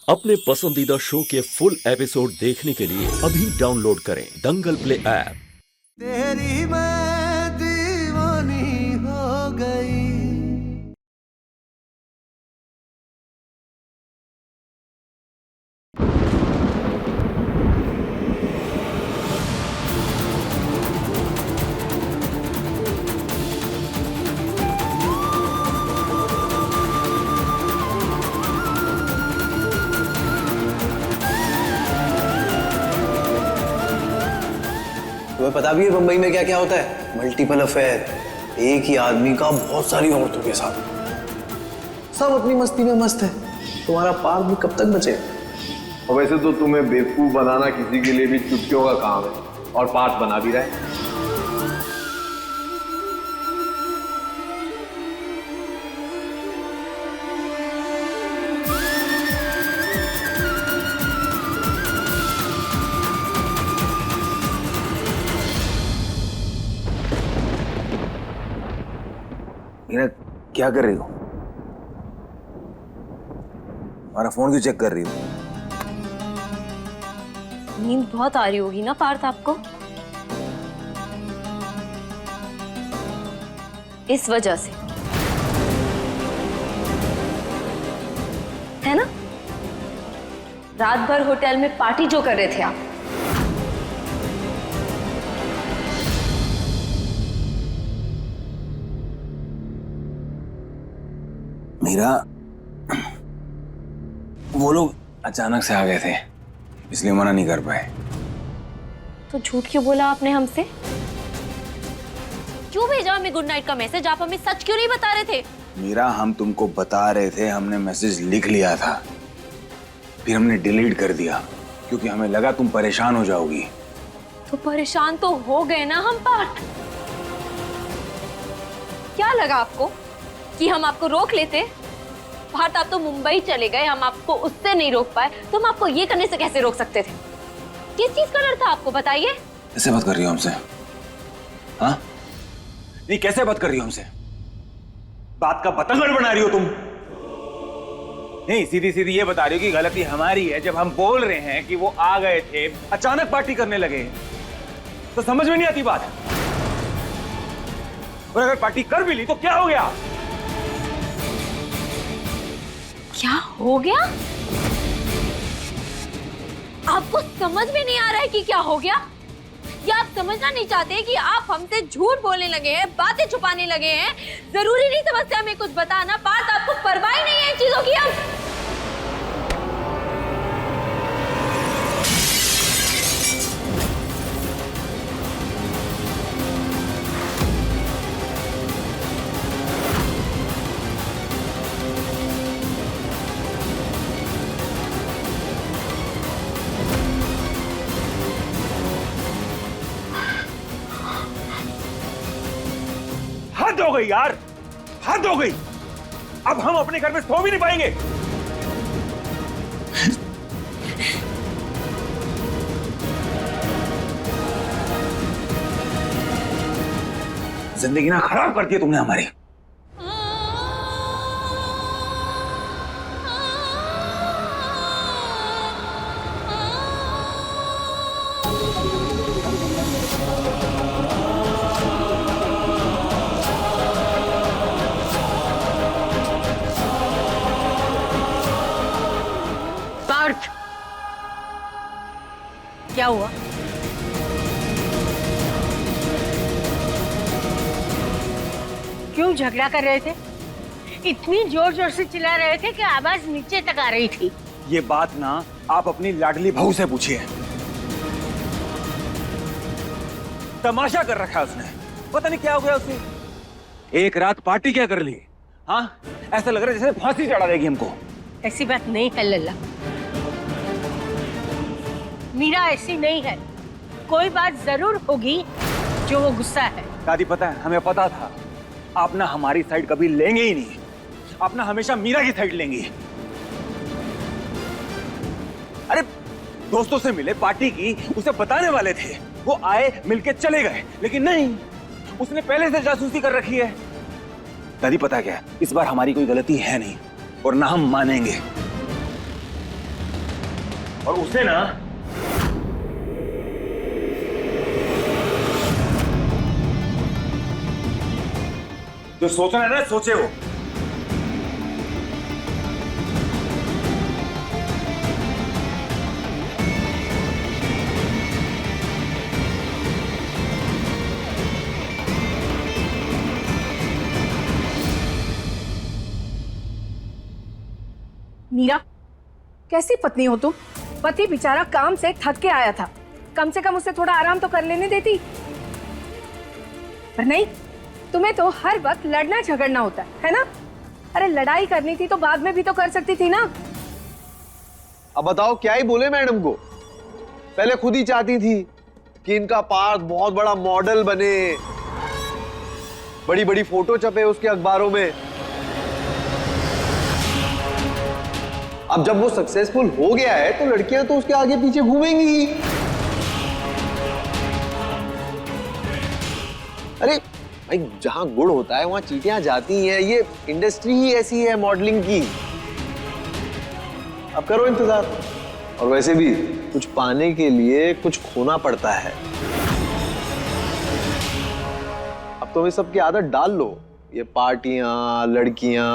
अपने पसंदीदा शो के फुल एपिसोड देखने के लिए अभी डाउनलोड करें दंगल प्ले ऐप। तेरी मैं दीवानी हो गई। तुम्हें पता भी है मुंबई में क्या क्या होता है? मल्टीपल अफेयर, एक ही आदमी का बहुत सारी औरतों के साथ, सब अपनी मस्ती में मस्त है। तुम्हारा पार्क भी कब तक बचेगा? और वैसे तो तुम्हें बेवकूफ बनाना किसी के लिए भी चुटकियों का काम है, और पार्ट बना भी रहे। मीरा, क्या कर रही हो? हमारा फोन क्यों चेक कर रही हो? नींद बहुत आ रही होगी ना पार्थ आपको, इस वजह से, है ना? रात भर होटल में पार्टी जो कर रहे थे आप। मीरा, वो लोग अचानक से आ गए थे, इसलिए मना नहीं कर पाए। तो झूठ क्यों बोला आपने हमसे? क्यों भेजा हमें गुड नाइट का मैसेज? आप हमें सच क्यों नहीं बता रहे थे? मीरा, हम तुमको बता रहे थे, हमने मैसेज लिख लिया था, फिर हमने डिलीट कर दिया क्योंकि हमें लगा तुम परेशान हो जाओगी। तो परेशान तो हो गए ना हम पार्थ। क्या लगा आपको कि हम आपको रोक लेते? पार्थ, आप तो मुंबई चले गए, हम आपको उससे नहीं रोक पाए, तो हम आपको ये करने से कैसे रोक सकते थे? किस चीज का डर था आपको, बताइए। कैसे बात कर रही हो हमसे? हाँ, नहीं, कैसे बात कर रही हो हमसे? बात का बतंगड़ बना रही हो तुम। नहीं, सीधी सीधी ये बता रही हो कि गलती हमारी है जब हम बोल रहे हैं कि वो आ गए थे, अचानक पार्टी करने लगे, तो समझ में नहीं आती बात। और अगर पार्टी कर भी ली तो क्या हो गया? क्या हो गया? आपको समझ में नहीं आ रहा है कि क्या हो गया? या आप समझना नहीं चाहते कि आप हमसे झूठ बोलने लगे हैं, बातें छुपाने लगे हैं? जरूरी नहीं समझते हमें कुछ बताना। पार्थ, आपको परवाह ही नहीं है इन चीजों की। हम हद हो गई यार, हद हो गई। अब हम अपने घर में सो भी नहीं पाएंगे। जिंदगी ना खराब कर दी तुमने हमारी। पार्थ, क्या हुआ? क्यों झगड़ा कर रहे थे? इतनी जोर जोर से चिल्ला रहे थे कि आवाज नीचे तक आ रही थी। ये बात ना आप अपनी लाडली बहू से पूछिए। तमाशा कर रखा है उसने, पता नहीं क्या हो गया उसे। एक रात पार्टी क्या कर ली? हाँ, ऐसा लग रहा है जैसे फांसी चढ़ा देगी हमको। ऐसी बात नहीं है लल्ला, मीरा ऐसी नहीं है। कोई बात जरूर होगी जो वो गुस्सा है। दादी, पता है, हमें पता था आप ना हमारी साइड कभी लेंगे ही नहीं, आप ना हमेशा मीरा की साइड लेंगी। अरे, दोस्तों से मिले, पार्टी की, उसे बताने वाले थे, वो आए, मिलके चले गए, लेकिन नहीं, उसने पहले से जासूसी कर रखी है। दादी, पता क्या है, इस बार हमारी कोई गलती है नहीं और ना हम मानेंगे। और उसे ना जो सोचना है ना सोचे वो। मीरा, कैसी पत्नी हो तुम? पति बेचारा काम से थक के आया था, कम से कम उसे थोड़ा आराम तो कर लेने देती। पर नहीं, तुम्हें तो हर वक्त लड़ना झगड़ना होता है ना? अरे लड़ाई करनी थी तो बाद में भी तो कर सकती थी ना। अब बताओ क्या ही बोले मैडम को। पहले खुद ही चाहती थी कि इनका पार्थ बहुत बड़ा मॉडल बने, बड़ी बड़ी फोटो छपे उसके अखबारों में। अब जब वो सक्सेसफुल हो गया है तो लड़कियां तो उसके आगे पीछे घूमेंगी ही। अरे भाई, जहां गुड़ होता है वहां चींटियां जाती हैं। ये इंडस्ट्री ही ऐसी है मॉडलिंग की। अब करो इंतजार। और वैसे भी कुछ पाने के लिए कुछ खोना पड़ता है। अब तुम इस सब की आदत डाल लो, ये पार्टियां, लड़कियां।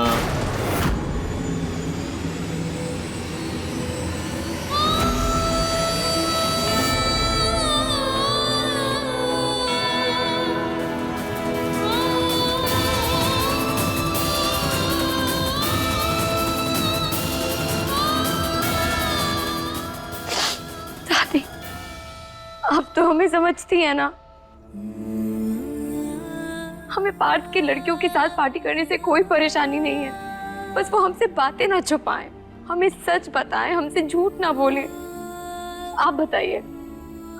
अब तो हमें समझती है ना। हमें पार्थ के लड़कियों के साथ पार्टी करने से कोई परेशानी नहीं है। बस वो हमसे बातें ना छुपाएं, हमें सच बताएं, हमसे झूठ ना बोले। आप बताइए,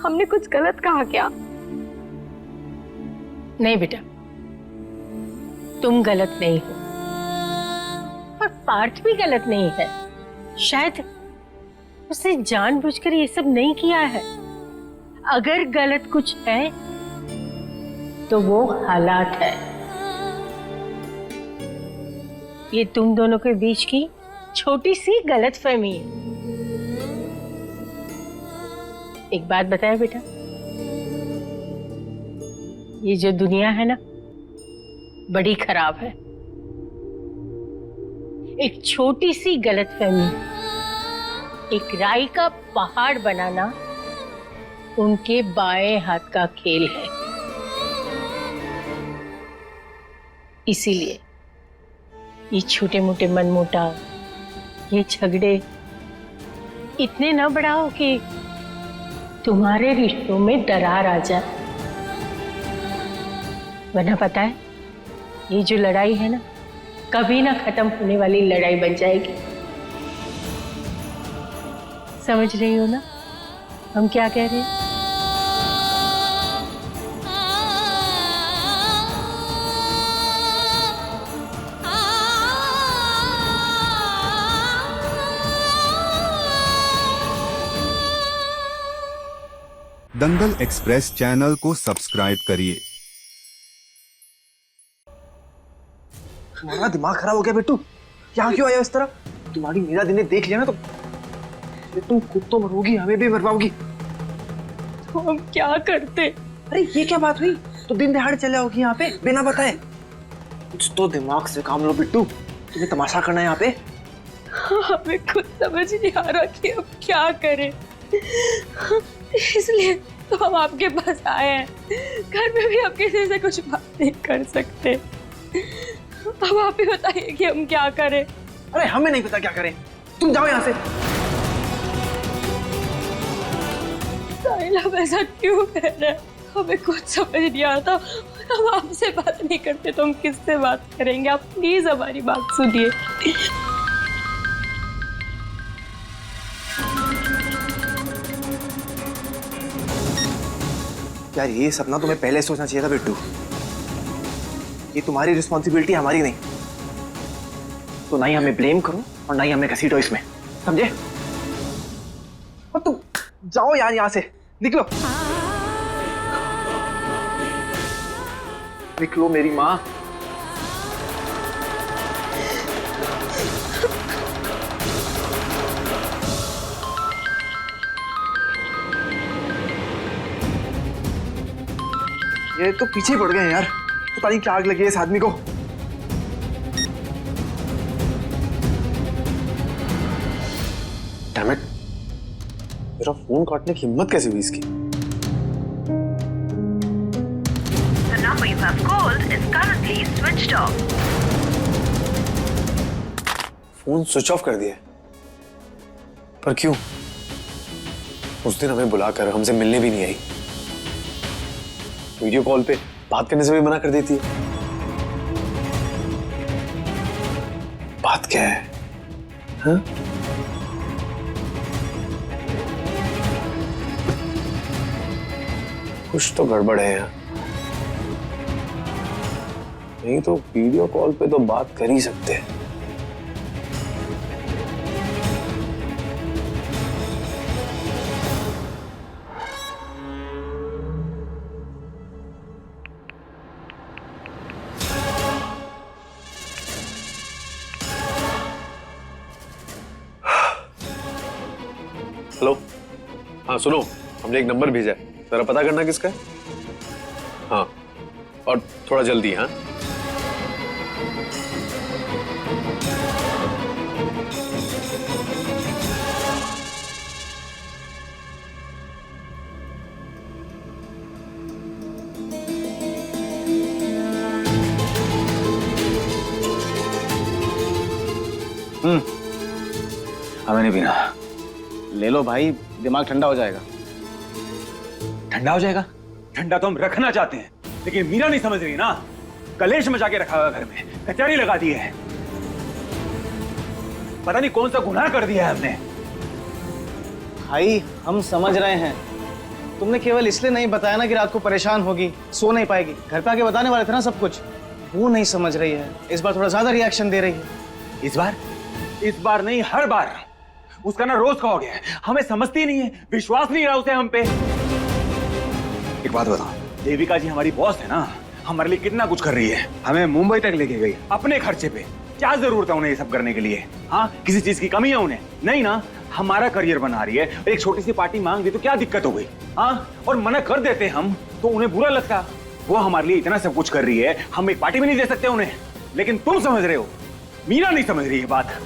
हमने कुछ गलत कहा क्या? नहीं बेटा, तुम गलत नहीं हो और पार्थ भी गलत नहीं है। शायद उसने जानबूझकर ये सब नहीं किया है। अगर गलत कुछ है तो वो हालात है। ये तुम दोनों के बीच की छोटी सी गलतफहमी है। एक बात बताए बेटा, ये जो दुनिया है ना, बड़ी खराब है। एक छोटी सी गलतफहमी, एक राई का पहाड़ बनाना उनके बाएं हाथ का खेल है। इसीलिए ये छोटे मोटे मनमुटाव, ये झगड़े इतने न बढ़ाओ कि तुम्हारे रिश्तों में दरार आ जाए। वरना पता है, ये जो लड़ाई है ना, कभी ना खत्म होने वाली लड़ाई बन जाएगी। समझ रही हो ना हम क्या कह रहे हैं? दंगल एक्सप्रेस चैनल को सब्सक्राइब करिए। तुम्हारा दिमाग खराब हो गया बिट्टू? यहाँ क्यों आया इस तरह? तुम्हारी मीरा दी ने देख लिया ना तो तुम खुद तो मरोगी, हमें भी मरवाओगी। तो हम क्या करते? अरे ये क्या बात हुई? तो दिन दहाड़े चले आओगी यहाँ पे बिना बताए? कुछ तो दिमाग से काम लो बिट्टू। तुम्हें तमाशा करना है यहाँ पे? हमें खुद समझ नहीं आ रहा कि अब क्या करें। इसलिए तो हम आपके पास आए हैं। घर में भी आप किसी से कुछ बात नहीं कर सकते। अब आप ही बताइए कि हम क्या करें। अरे हमें नहीं पता क्या करें, तुम जाओ यहाँ से। साहिल, आप ऐसा क्यों कह रहे हैं? हमें कुछ समझ नहीं आता। हम आपसे बात नहीं करते तो हम किससे बात करेंगे? आप प्लीज हमारी बात सुनिए। यार ये सपना तुम्हें पहले सोचना चाहिए था बिट्टू। ये तुम्हारी रिस्पॉन्सिबिलिटी, हमारी नहीं। तो ना ही हमें ब्लेम करो और ना ही हमें घसीटो इसमें, समझे? और तुम जाओ यार यहाँ से, निकलो निकलो मेरी माँ। ये तो पीछे ही पड़ गए हैं यार, पता नहीं क्या आग लगी है इस आदमी को। डैम इट, मेरा फोन काटने की हिम्मत कैसे हुई इसकी? The number you have called is currently switched off. Phone switch off कर दिया, पर क्यों? उस दिन हमें बुलाकर हमसे मिलने भी नहीं आई, वीडियो कॉल पे बात करने से भी मना कर देती है। बात क्या है? हाँ? कुछ तो गड़बड़ है यहाँ। नहीं तो वीडियो कॉल पे तो बात कर ही सकते हैं। हेलो, हाँ सुनो, हमने एक नंबर भेजा है, जरा पता करना किसका है। हाँ, और थोड़ा जल्दी। हाँ, हमें नहीं पीना। ले लो भाई, दिमाग ठंडा हो जाएगा। ठंडा हो जाएगा? ठंडा तो हम रखना चाहते हैं, लेकिन मीरा नहीं समझ रही ना। कलेश मचा के रखा हुआ घर में, कचहरी लगा दी है। पता नहीं कौन सा गुनाह कर दिया है हमने। भाई हम समझ रहे हैं, तुमने केवल इसलिए नहीं बताया ना कि रात को परेशान होगी, सो नहीं पाएगी। घर पे आके बताने वाले थे ना सब कुछ। वो नहीं समझ रही है, इस बार थोड़ा ज्यादा रिएक्शन दे रही है। इस बार नहीं, हर बार। उसका ना रोज का हो गया है, हमें समझती नहीं है, विश्वास नहीं रहा उसे हम पे। एक बात बताओ, देविका जी हमारी बॉस है ना, हमारे लिए कितना कुछ कर रही है। हमें मुंबई तक लेके गई अपने खर्चे पे। क्या जरूरत है उन्हें ये सब करने के लिए? हाँ, किसी चीज की कमी है उन्हें? नहीं ना, हमारा करियर बना रही है। एक छोटी सी पार्टी मांग दी तो क्या दिक्कत हो गई? हाँ, और मना कर देते हम तो उन्हें बुरा लगता। वो हमारे लिए इतना सब कुछ कर रही है, हम एक पार्टी भी नहीं दे सकते उन्हें। लेकिन तुम समझ रहे हो, मीरा नहीं समझ रही है बात।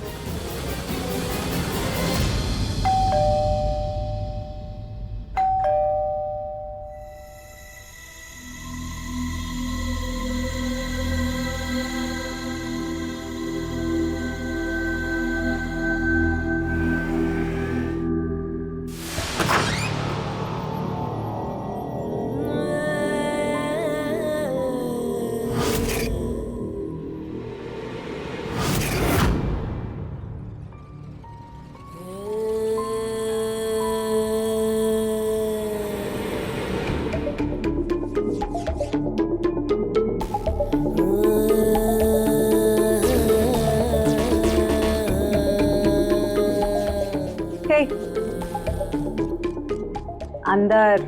अंदर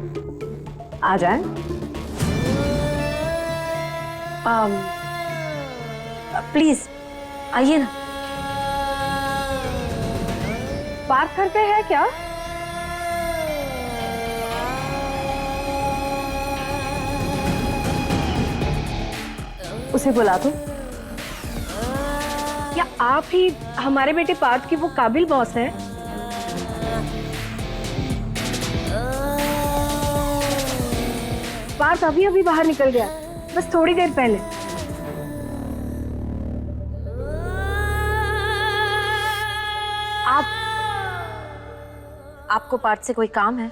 आ जाए। प्लीज आइए ना। बात करते हैं क्या? उसे बुला दो। क्या आप ही हमारे बेटे पार्थ की वो काबिल बॉस है? पार्थ अभी अभी बाहर निकल गया, बस थोड़ी देर पहले। आपको पार्थ से कोई काम है?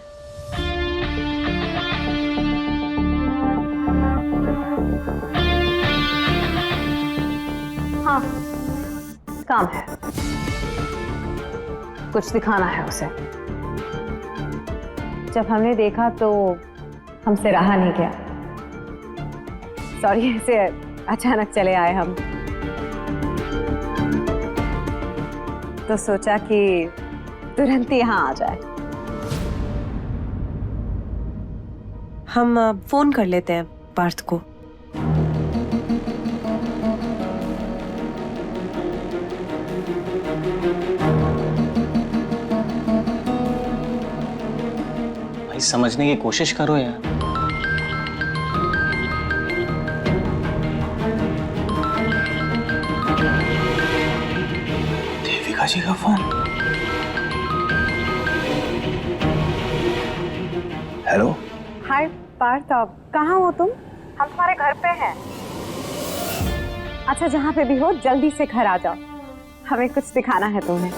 हाँ, काम है, कुछ दिखाना है उसे। जब हमने देखा तो हमसे रहा नहीं गया। सॉरी, ऐसे अचानक चले आए हम, तो सोचा कि तुरंत यहाँ आ जाए। हम फोन कर लेते हैं पार्थ को। भाई समझने की कोशिश करो यार। देविका जी का फोन। हेलो। हाय पार्थ, कहाँ हो तुम? हम तुम्हारे घर पे हैं। अच्छा, जहाँ पे भी हो जल्दी से घर आ जाओ, हमें कुछ दिखाना है तुम्हें।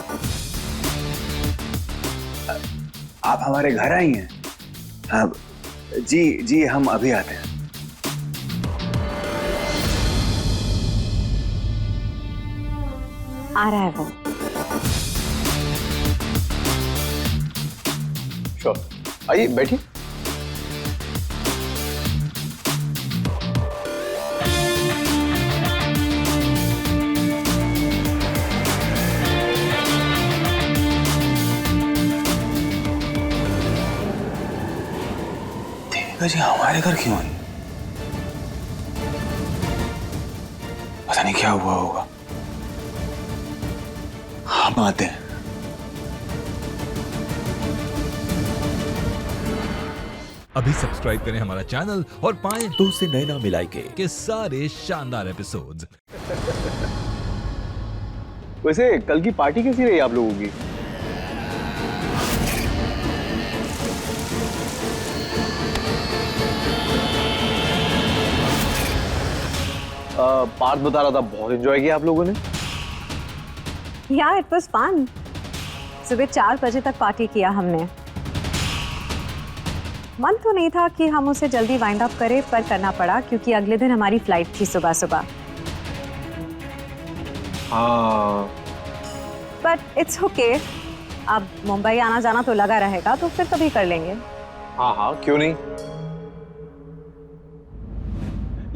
आप हमारे घर आई हैं? जी हम अभी आते हैं। आ रहा है वो। श्योर, आइए बैठिए। देविका जी हमारे घर क्यों आई? पता नहीं क्या हुआ होगा। हम आते हैं। अभी सब्सक्राइब करें हमारा चैनल और पाएं तो से नैना मिलाई के सारे शानदार एपिसोड्स। वैसे कल की पार्टी कैसी रही आप लोगों की? पार्थ बता रहा था बहुत एंजॉय किया आप लोगों ने। यार इट वाज फन। सुबह 4 बजे तक पार्टी किया हमने। मन तो नहीं था कि हम उसे जल्दी वाइंड अप करें, पर करना पड़ा क्योंकि अगले दिन हमारी फ्लाइट थी सुबह सुबह। हाँ, बट इट्स ओके। अब मुंबई आना जाना तो लगा रहेगा, तो फिर कभी कर लेंगे। हाँ क्यों नहीं।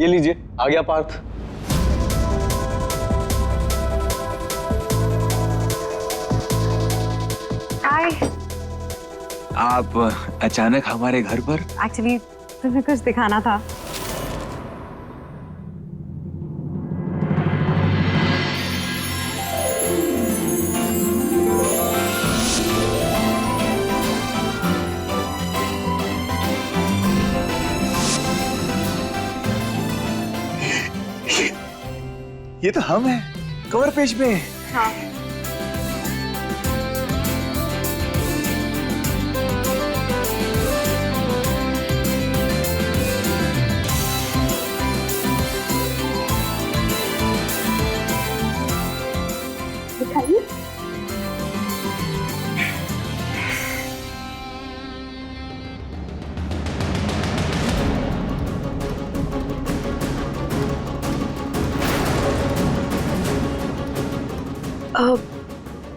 ये लीजिए, आ गया पार्थ। हाय। आप अचानक हमारे घर पर? एक्चुअली तुम्हें कुछ दिखाना था। ये तो हम हैं, कवर पेज पे। हाँ। दिखाइए।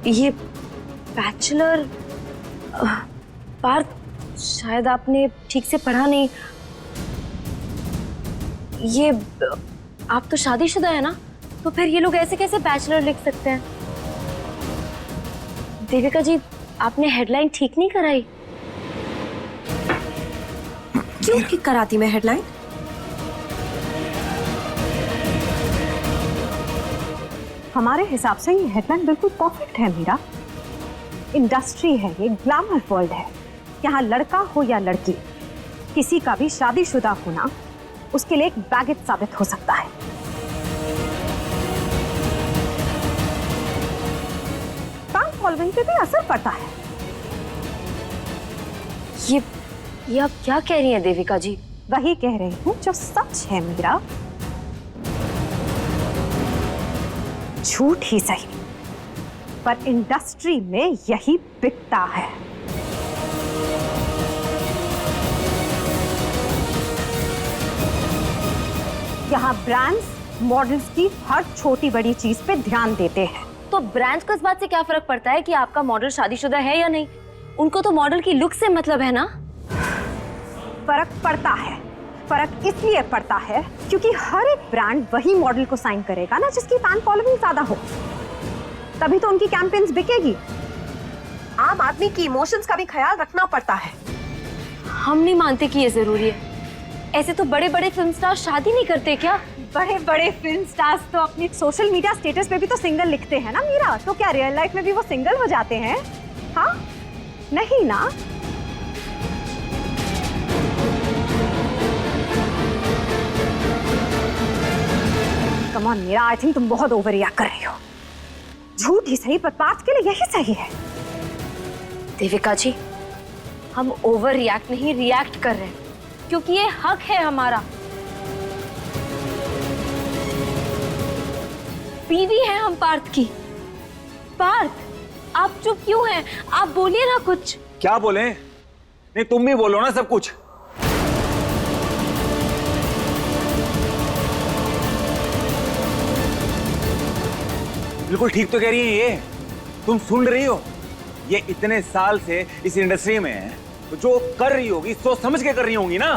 ये बैचलर पार्थ, शायद आपने ठीक से पढ़ा नहीं। ये आप तो शादीशुदा है ना, तो फिर ये लोग ऐसे कैसे बैचलर लिख सकते हैं? देविका जी, आपने हेडलाइन ठीक नहीं कराई। क्यों ठीक कराती मैं हेडलाइन? हमारे हिसाब से ये हेडलाइन बिल्कुल परफेक्ट है मीरा। इंडस्ट्री है ये, ग्लैमर वर्ल्ड है। यहाँ लड़का हो या लड़की, किसी का भी शादीशुदा होना उसके लिए एक बैगेज साबित हो सकता है। फैन फॉलोइंग पे भी असर पड़ता है। ये आप क्या कह रही हैं देविका जी? वही कह रही हूँ जो सच है मीरा। झूठ ही सही, पर इंडस्ट्री में यही बिकता है। यहाँ ब्रांड्स मॉडल्स की हर छोटी बड़ी चीज पे ध्यान देते हैं। तो ब्रांड्स को इस बात से क्या फर्क पड़ता है कि आपका मॉडल शादीशुदा है या नहीं? उनको तो मॉडल की लुक से मतलब है ना। फर्क पड़ता है। फर्क इसलिए पड़ता है क्योंकि हर एक ब्रांड वही मॉडल को साइन करेगा ना जिसकी फैन फॉलोइंग ज्यादा हो, तभी तो उनकी कैंपेन्स बिकेगी। आम आदमी की इमोशंस का भी ख्याल रखना पड़ता है। हम नहीं मानते कि ये जरूरी है। ऐसे तो बड़े बड़े फिल्म स्टार शादी नहीं करते क्या? बड़े बड़े फिल्म स्टार्स तो अपनी सोशल मीडिया स्टेटस पे भी तो सिंगल लिखते हैं ना मीरा। तो क्या रियल लाइफ में भी वो सिंगल हो जाते हैं? हाँ नहीं ना। Come on Meera, I think तुम बहुत ओवर रिएक्ट कर रही हो। झूठ ही सही पर पार्थ के लिए यही सही है। देविका जी, हम ओवर रिएक्ट नहीं रिएक्ट कर रहे हैं, क्योंकि ये हक है हमारा। बीवी है हम पार्थ की। पार्थ, आप चुप क्यों हैं? आप बोलिए ना कुछ। क्या बोले? नहीं, तुम भी बोलो ना सब कुछ। बिल्कुल ठीक तो कह रही है ये। तुम सुन रही हो? ये इतने साल से इस इंडस्ट्री में है, तो जो कर रही होगी सोच समझ के कर रही होंगी ना।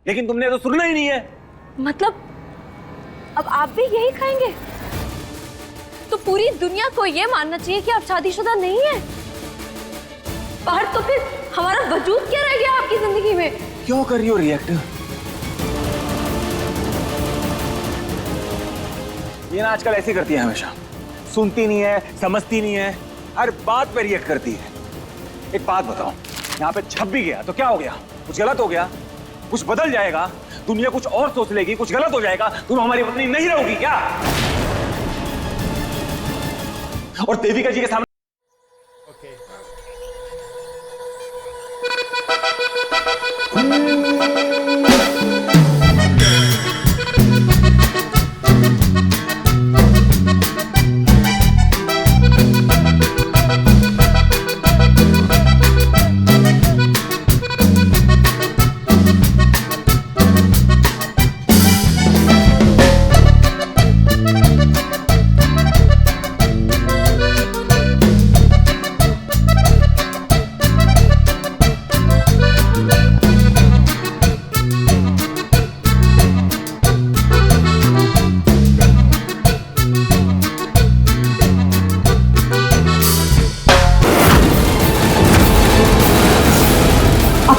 लेकिन तुमने तो सुनना ही नहीं है। मतलब अब आप भी यही खाएंगे? तो पूरी दुनिया को ये मानना चाहिए कि आप शादीशुदा नहीं है। पार्थ, तो फिर हमारा वजूद क्या रह गया आपकी जिंदगी में? क्यों कर रही हो रिएक्ट? ये ना आजकल ऐसे करती है, हमेशा सुनती नहीं है, समझती नहीं है, हर बात पे रिएक्ट करती है। एक बात बताओ, यहाँ पे छप भी गया तो क्या हो गया? कुछ गलत हो गया? कुछ बदल जाएगा? दुनिया कुछ और सोच लेगी, कुछ गलत हो जाएगा, तुम हमारी पत्नी नहीं रहोगी क्या? और देविका जी के सामने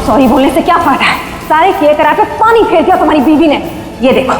सॉरी बोलने से क्या फायदा है? सारे किए करा के पानी फेर दिया तुम्हारी बीवी ने। ये देखो,